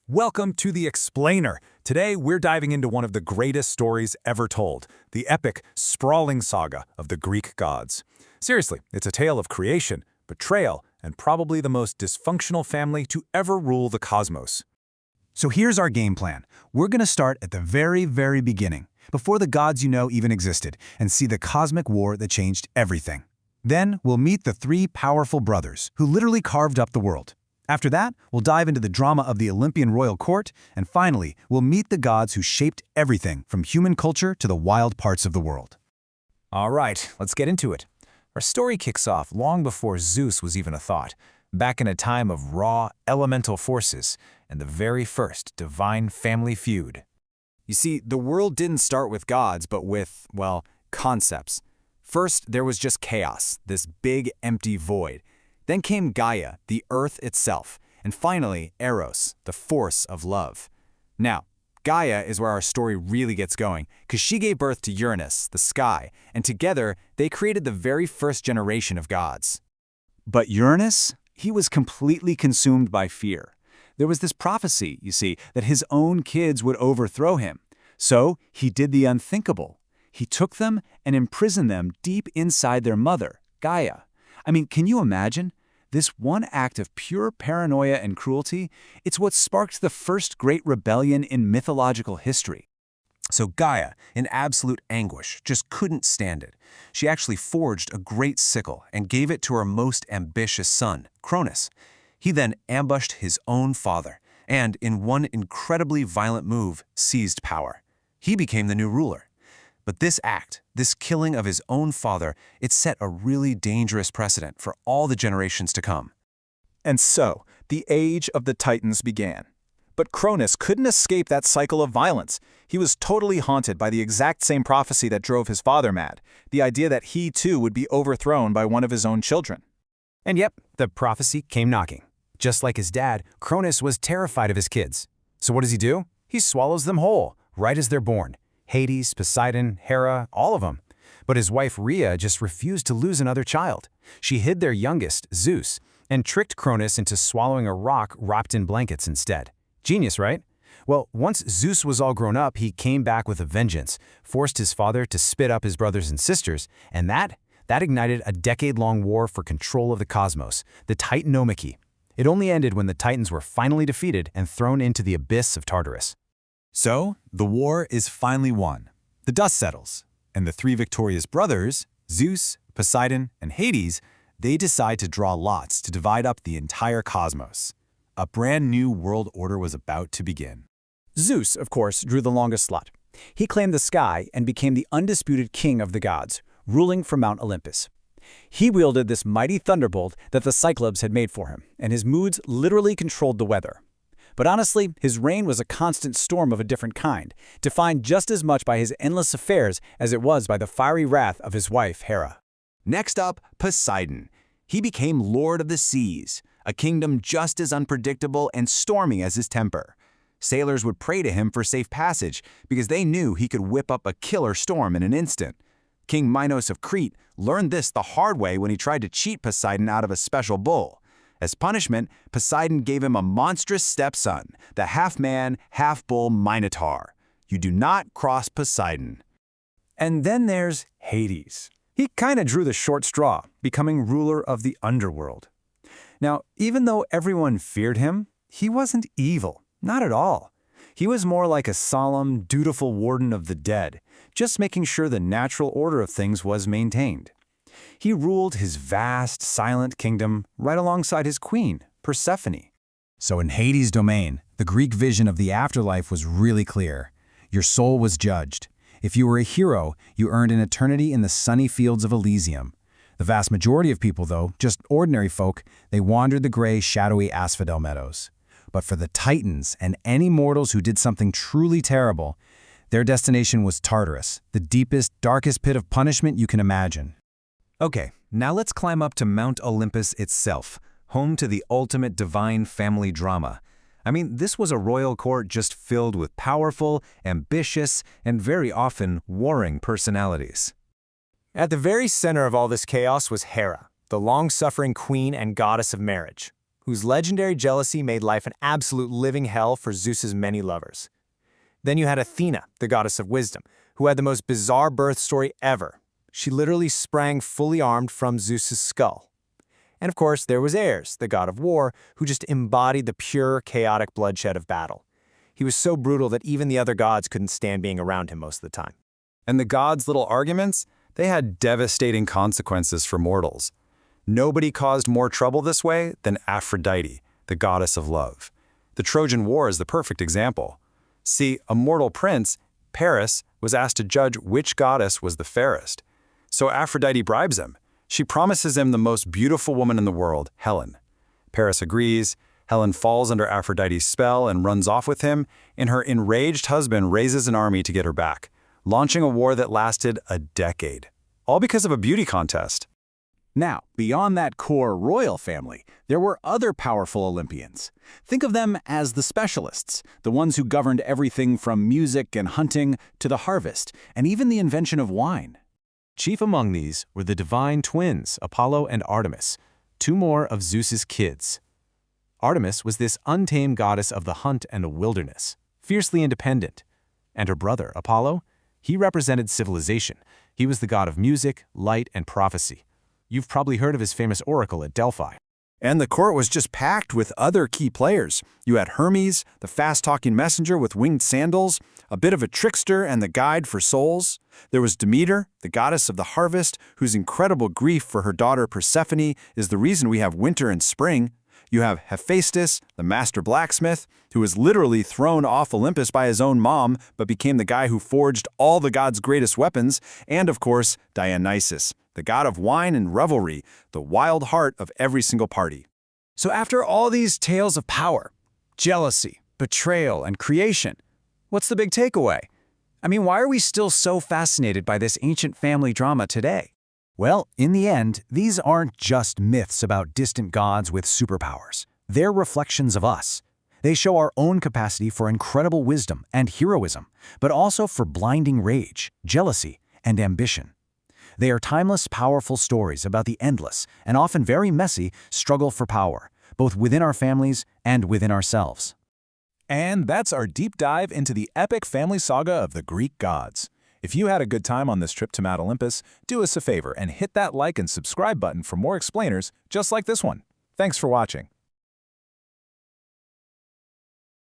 Welcome to The Explainer. Today, we're diving into one of the greatest stories ever told, the epic, sprawling saga of the Greek gods. Seriously, it's a tale of creation, betrayal, and probably the most dysfunctional family to ever rule the cosmos. So here's our game plan. We're going to start at the very beginning, before the gods you know even existed, and see the cosmic war that changed everything. Then we'll meet the three powerful brothers who literally carved up the world. After that, we'll dive into the drama of the Olympian royal court, and finally, we'll meet the gods who shaped everything from human culture to the wild parts of the world. All right, let's get into it. Our story kicks off long before Zeus was even a thought, back in a time of raw, elemental forces and the very first divine family feud. You see, the world didn't start with gods, but with, well, concepts. First, there was just chaos, this big, empty void. Then came Gaia, the earth itself, and finally, Eros, the force of love. Now, Gaia is where our story really gets going, because she gave birth to Uranus, the sky, and together, they created the very first generation of gods. But Uranus, he was completely consumed by fear. There was this prophecy, you see, that his own kids would overthrow him. So he did the unthinkable. He took them and imprisoned them deep inside their mother, Gaia. I mean, can you imagine? This one act of pure paranoia and cruelty, it's what sparked the first great rebellion in mythological history. So Gaia, in absolute anguish, just couldn't stand it. She actually forged a great sickle and gave it to her most ambitious son, Cronus. He then ambushed his own father and, in one incredibly violent move, seized power. He became the new ruler. But this act, this killing of his own father, it set a really dangerous precedent for all the generations to come. And so, the age of the Titans began. But Cronus couldn't escape that cycle of violence. He was totally haunted by the exact same prophecy that drove his father mad, the idea that he too would be overthrown by one of his own children. And yep, the prophecy came knocking. Just like his dad, Cronus was terrified of his kids. So what does he do? He swallows them whole, right as they're born. Hades, Poseidon, Hera, all of them. But his wife Rhea just refused to lose another child. She hid their youngest, Zeus, and tricked Cronus into swallowing a rock wrapped in blankets instead. Genius, right? Well, once Zeus was all grown up, he came back with a vengeance, forced his father to spit up his brothers and sisters, and that ignited a decade-long war for control of the cosmos, the Titanomachy. It only ended when the Titans were finally defeated and thrown into the abyss of Tartarus. So, the war is finally won. The dust settles, and the three victorious brothers, Zeus, Poseidon, and Hades, they decide to draw lots to divide up the entire cosmos. A brand new world order was about to begin. Zeus, of course, drew the longest lot. He claimed the sky and became the undisputed king of the gods, ruling from Mount Olympus. He wielded this mighty thunderbolt that the Cyclops had made for him, and his moods literally controlled the weather. But honestly, his reign was a constant storm of a different kind, defined just as much by his endless affairs as it was by the fiery wrath of his wife, Hera. Next up, Poseidon. He became Lord of the Seas, a kingdom just as unpredictable and stormy as his temper. Sailors would pray to him for safe passage because they knew he could whip up a killer storm in an instant. King Minos of Crete learned this the hard way when he tried to cheat Poseidon out of a special bull. As punishment, Poseidon gave him a monstrous stepson, the half-man, half-bull Minotaur. You do not cross Poseidon. And then there's Hades. He kind of drew the short straw, becoming ruler of the underworld. Now, even though everyone feared him, he wasn't evil, not at all. He was more like a solemn, dutiful warden of the dead, just making sure the natural order of things was maintained. He ruled his vast, silent kingdom right alongside his queen, Persephone. So in Hades' domain, the Greek vision of the afterlife was really clear. Your soul was judged. If you were a hero, you earned an eternity in the sunny fields of Elysium. The vast majority of people, though, just ordinary folk, they wandered the gray, shadowy asphodel meadows. But for the Titans and any mortals who did something truly terrible, their destination was Tartarus, the deepest, darkest pit of punishment you can imagine. Okay, now let's climb up to Mount Olympus itself, home to the ultimate divine family drama. I mean, this was a royal court just filled with powerful, ambitious, and very often warring personalities. At the very center of all this chaos was Hera, the long-suffering queen and goddess of marriage. whose legendary jealousy made life an absolute living hell for Zeus's many lovers. Then you had Athena, the goddess of wisdom, who had the most bizarre birth story ever. She literally sprang fully armed from Zeus's skull. And of course, there was Ares, the god of war, who just embodied the pure, chaotic bloodshed of battle. He was so brutal that even the other gods couldn't stand being around him most of the time. And the gods' little arguments, they had devastating consequences for mortals. Nobody caused more trouble this way than Aphrodite, the goddess of love. The Trojan War is the perfect example. See, a mortal prince, Paris, was asked to judge which goddess was the fairest. So Aphrodite bribes him. She promises him the most beautiful woman in the world, Helen. Paris agrees. Helen falls under Aphrodite's spell and runs off with him, and her enraged husband raises an army to get her back, launching a war that lasted a decade. All because of a beauty contest. Now, beyond that core royal family, there were other powerful Olympians. Think of them as the specialists, the ones who governed everything from music and hunting to the harvest, and even the invention of wine. Chief among these were the divine twins, Apollo and Artemis, two more of Zeus's kids. Artemis was this untamed goddess of the hunt and the wilderness, fiercely independent. And her brother, Apollo, he represented civilization. He was the god of music, light, and prophecy. You've probably heard of his famous oracle at Delphi. And the court was just packed with other key players. You had Hermes, the fast-talking messenger with winged sandals, a bit of a trickster and the guide for souls. There was Demeter, the goddess of the harvest, whose incredible grief for her daughter Persephone is the reason we have winter and spring. You have Hephaestus, the master blacksmith, who was literally thrown off Olympus by his own mom, but became the guy who forged all the gods' greatest weapons. And of course, Dionysus, the god of wine and revelry, the wild heart of every single party. So after all these tales of power, jealousy, betrayal, and creation, what's the big takeaway? I mean, why are we still so fascinated by this ancient family drama today? Well, in the end, these aren't just myths about distant gods with superpowers. They're reflections of us. They show our own capacity for incredible wisdom and heroism, but also for blinding rage, jealousy, and ambition. They are timeless, powerful stories about the endless, and often very messy, struggle for power, both within our families and within ourselves. And that's our deep dive into the epic family saga of the Greek gods. If you had a good time on this trip to Mount Olympus, do us a favor and hit that like and subscribe button for more explainers just like this one. Thanks for watching.